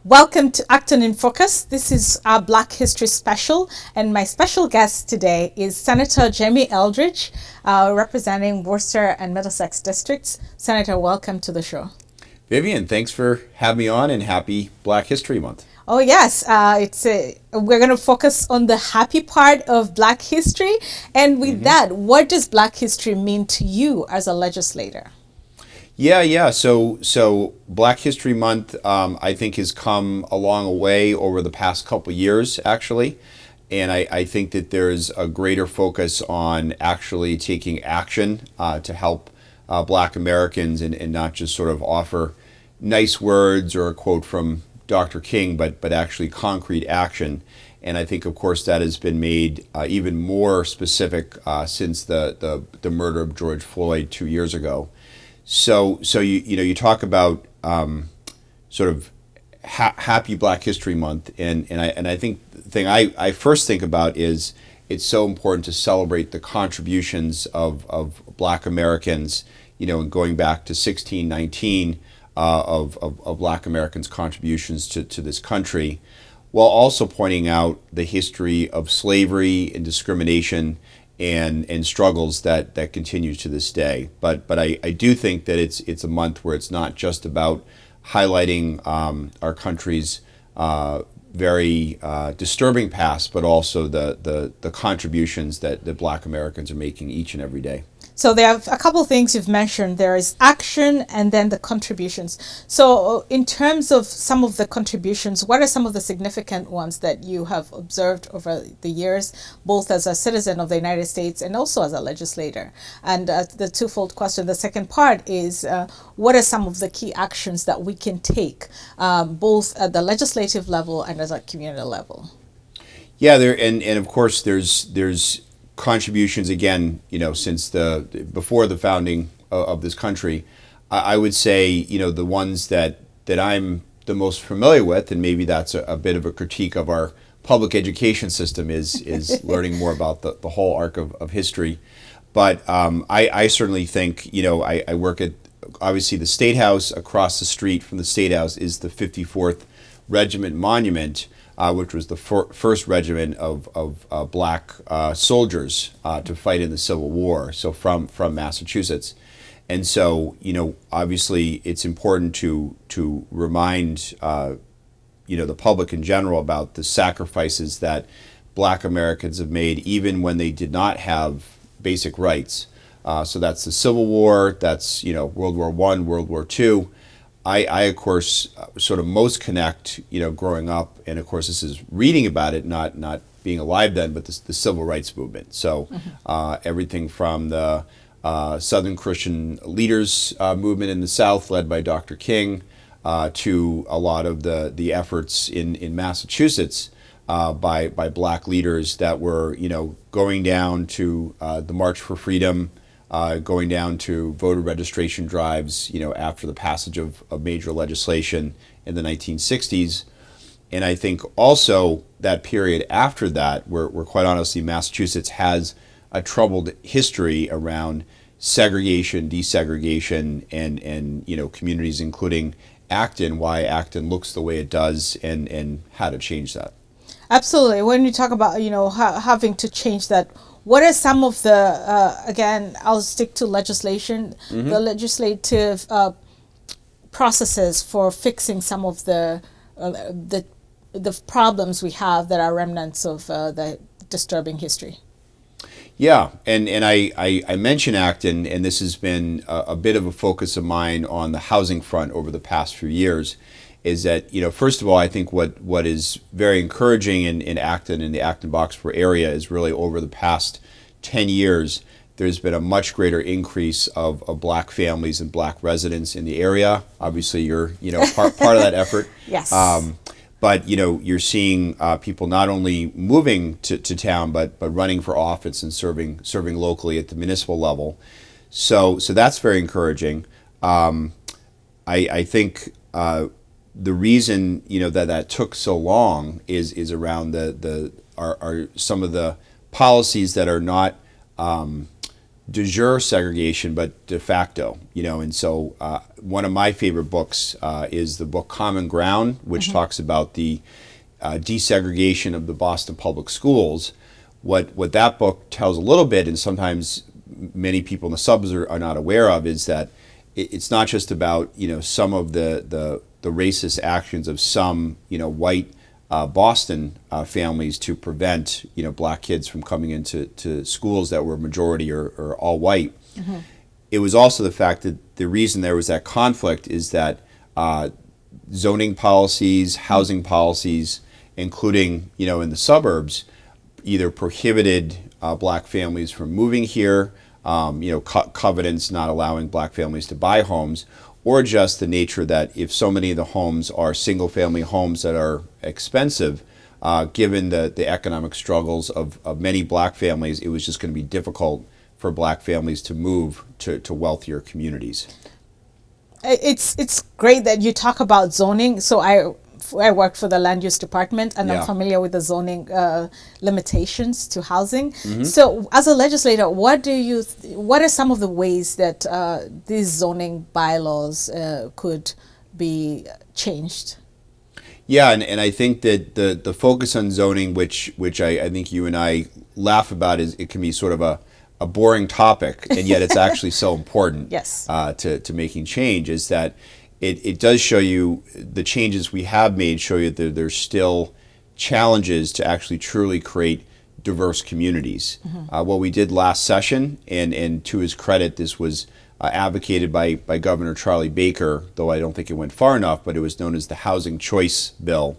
Welcome to Acton In Focus. This is our Black History special, and my special guest today is Senator Jamie Eldridge, representing Worcester and Middlesex districts. Senator, welcome to the show. Vivian, thanks for having me on, and happy Black History Month. Oh yes, we're going to focus on the happy part of Black history, and with that, what does Black history mean to you as a legislator? Yeah. So Black History Month, I think, has come a long way over the past couple of years, actually. And I think that there's a greater focus on actually taking action to help Black Americans and not just sort of offer nice words or a quote from Dr. King, but actually concrete action. And I think, of course, that has been made even more specific since the murder of George Floyd 2 years ago. So you talk about sort of happy Black History Month, and I think the thing I first think about is it's so important to celebrate the contributions of Black Americans, and going back to 1619 of Black Americans' contributions to this country, while also pointing out the history of slavery and discrimination and struggles that continue to this day. But I do think that it's a month where it's not just about highlighting our country's very disturbing past, but also the contributions that Black Americans are making each and every day. So there are a couple of things you've mentioned. There is action and then the contributions. So in terms of some of the contributions, what are some of the significant ones that you have observed over the years, both as a citizen of the United States and also as a legislator? And the twofold question, the second part is, what are some of the key actions that we can take, both at the legislative level and at a community level? Yeah, and of course there's contributions again, since before the founding of this country. I would say, the ones that I'm the most familiar with, and maybe that's a bit of a critique of our public education system, is learning more about the whole arc of history. But I certainly think, I work at, obviously, the State House. Across the street from the State House is the 54th Regiment Monument, which was the first regiment of Black soldiers to fight in the Civil War, so from Massachusetts. And so, obviously it's important to remind, the public in general about the sacrifices that Black Americans have made, even when they did not have basic rights. So that's the Civil War, that's, World War I, World War II. I of course, sort of most connect, growing up, and of course this is reading about it, not being alive then, but the Civil Rights Movement. So everything from the Southern Christian Leaders movement in the South, led by Dr. King, to a lot of the efforts in Massachusetts by Black leaders that were, going down to the March for Freedom, going down to voter registration drives, after the passage of major legislation in the 1960s. And I think also that period after that, where quite honestly Massachusetts has a troubled history around segregation, desegregation, and communities, including Acton, why Acton looks the way it does, and how to change that. Absolutely. When you talk about, having to change that, what are some of the, again, I'll stick to legislation, the legislative processes for fixing some of the problems we have that are remnants of the disturbing history? Yeah, and I mention Acton, and this has been a bit of a focus of mine on the housing front over the past few years, is that, first of all, I think what is very encouraging in Acton, in the Acton-Boxborough area, is really over the past 10 years, there's been a much greater increase of Black families and Black residents in the area. Obviously, you're, part of that effort. Yes. But, you're seeing people not only moving to town, but running for office and serving locally at the municipal level. So that's very encouraging. I think the reason that took so long is around some of the policies that are not de jure segregation, but de facto, and so one of my favorite books is the book Common Ground, which talks about the desegregation of the Boston public schools. What that book tells a little bit, and sometimes many people in the suburbs are not aware of, is that it's not just about some of the racist actions of some white Boston families to prevent black kids from coming into schools that were majority or all white. It was also the fact that the reason there was that conflict is that zoning policies, housing policies, including in the suburbs, either prohibited black families from moving here, covenants not allowing black families to buy homes, or just the nature that if so many of the homes are single-family homes that are expensive, given the economic struggles of many black families, it was just going to be difficult for black families to move to wealthier communities. It's great that you talk about zoning. So I work for the land use department, and I'm familiar with the zoning limitations to housing. So as a legislator, what are some of the ways that these zoning bylaws could be changed? Yeah, and I think that the focus on zoning, which I think you and I laugh about, is it can be sort of a boring topic, and yet it's actually so important Yes. To making change, is that it does show you the changes we have made show you that there's still challenges to actually truly create diverse communities. What we did last session, and to his credit, this was advocated by Governor Charlie Baker, though I don't think it went far enough, but it was known as the Housing Choice Bill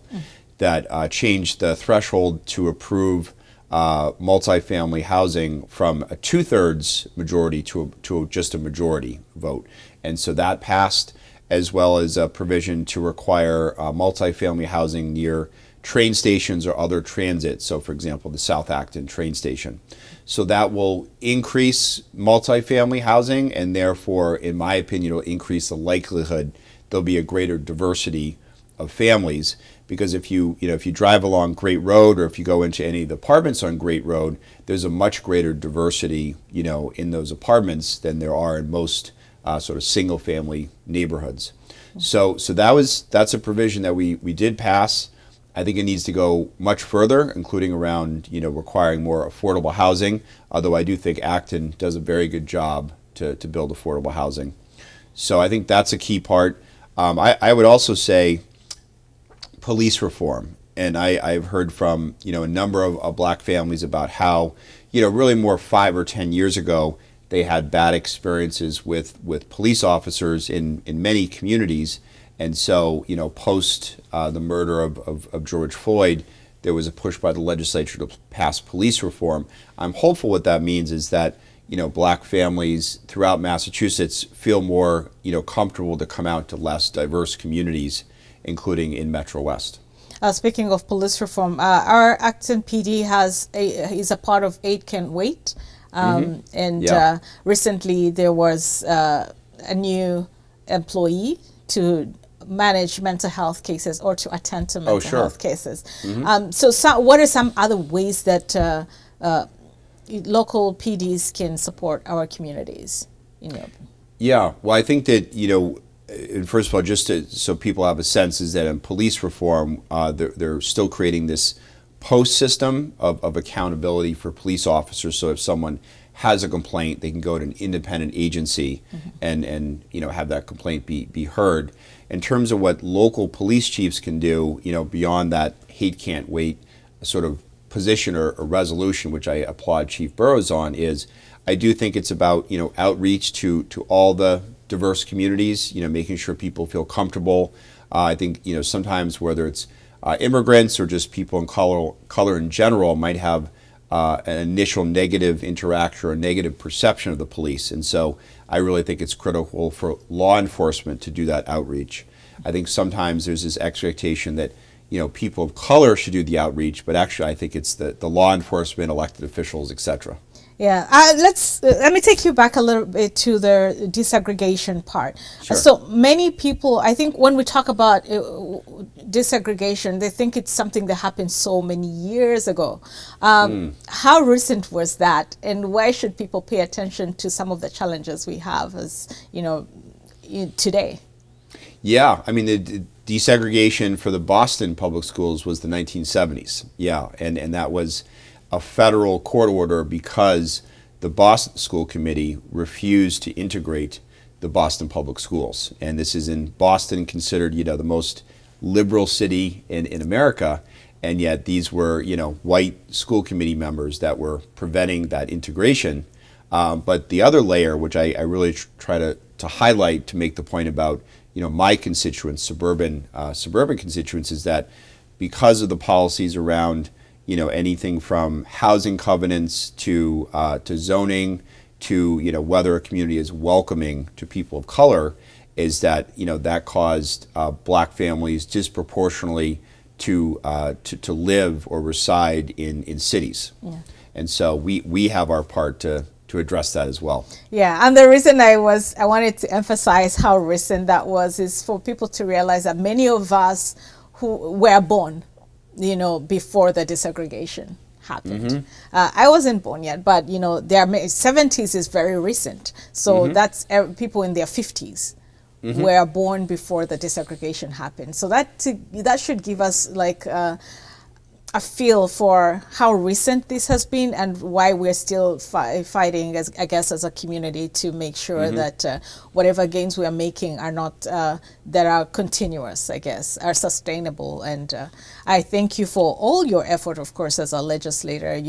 that changed the threshold to approve multifamily housing from a 2/3 majority to just a majority vote. And so that passed, as well as a provision to require multifamily housing near train stations or other transit. So, for example, the South Acton train station. So that will increase multifamily housing, and therefore, in my opinion, will increase the likelihood there'll be a greater diversity of families. Because if you drive along Great Road, or if you go into any of the apartments on Great Road, there's a much greater diversity, in those apartments than there are in most sort of single-family neighborhoods. So that's a provision that we did pass. I think it needs to go much further, including around requiring more affordable housing. Although I do think Acton does a very good job to build affordable housing. So I think that's a key part. I would also say police reform, and I've heard from a number of black families about how really more 5 or 10 years ago they had bad experiences with police officers in many communities. And so, post the murder of George Floyd, there was a push by the legislature to pass police reform. I'm hopeful what that means is that, black families throughout Massachusetts feel more, comfortable to come out to less diverse communities, including in Metro West. Speaking of police reform, our Acton PD is a part of Aid Can't Wait. Recently there was a new employee to manage mental health cases, or to attend to mental health cases. So what are some other ways that local PDs can support our communities? Yeah, well, I think that, first of all, just so people have a sense, is that in police reform, they're still creating this post system of accountability for police officers. So if someone has a complaint, they can go to an independent agency and have that complaint be heard. In terms of what local police chiefs can do, beyond that Hate Can't Wait sort of position or resolution, which I applaud Chief Burrows on, is I do think it's about outreach to all the diverse communities, making sure people feel comfortable. I think sometimes whether it's immigrants or just people in color in general might have an initial negative interaction or a negative perception of the police. And so I really think it's critical for law enforcement to do that outreach. I think sometimes there's this expectation that people of color should do the outreach, but actually I think it's the law enforcement, elected officials, etc. Yeah, let me take you back a little bit to the desegregation part. Sure. So many people, I think, when we talk about desegregation, they think it's something that happened so many years ago. How recent was that, and why should people pay attention to some of the challenges we have, as you know, today? Yeah, I mean, the desegregation for the Boston public schools was the 1970s. Yeah, and that was a federal court order because the Boston School Committee refused to integrate the Boston public schools. And this is in Boston, considered, the most liberal city in America, and yet these were, white school committee members that were preventing that integration. But the other layer, which I really try to highlight to make the point about, my constituents, suburban constituents, is that because of the policies around anything from housing covenants to zoning to whether a community is welcoming to people of color, is that that caused black families disproportionately to live or reside in cities. Yeah. And so we have our part to address that as well. Yeah, and the reason I wanted to emphasize how recent that was is for people to realize that many of us who were born before the desegregation happened. I wasn't born yet, but their 70s is very recent. So that's people in their 50s were born before the desegregation happened. So that should give us like a feel for how recent this has been and why we're still fighting, as a community, to make sure that whatever gains we are making are not that are continuous, are sustainable. And I thank you for all your effort, of course, as a legislator.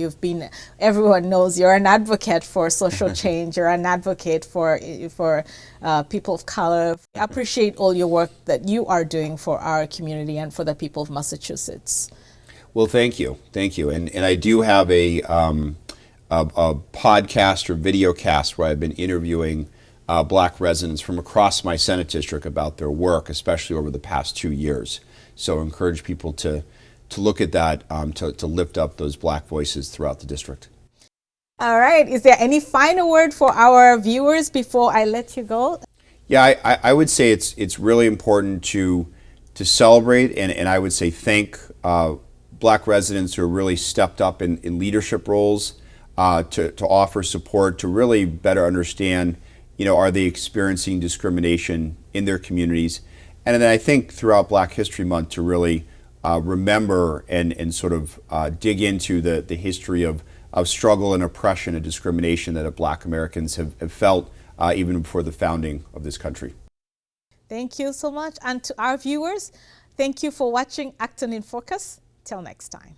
Everyone knows you're an advocate for social change. You're an advocate for people of color. I appreciate all your work that you are doing for our community and for the people of Massachusetts. Well, thank you, and I do have a podcast or video cast where I've been interviewing black residents from across my Senate district about their work, especially over the past 2 years. So I encourage people to look at that, to lift up those black voices throughout the district. All right. Is there any final word for our viewers before I let you go? Yeah, I would say it's really important to celebrate and I would say thank black residents who have really stepped up in leadership roles, to offer support, to really better understand, are they experiencing discrimination in their communities? And then I think throughout Black History Month to really remember and sort of dig into the history of struggle and oppression and discrimination that black Americans have felt even before the founding of this country. Thank you so much. And to our viewers, thank you for watching Acton in Focus. Till next time.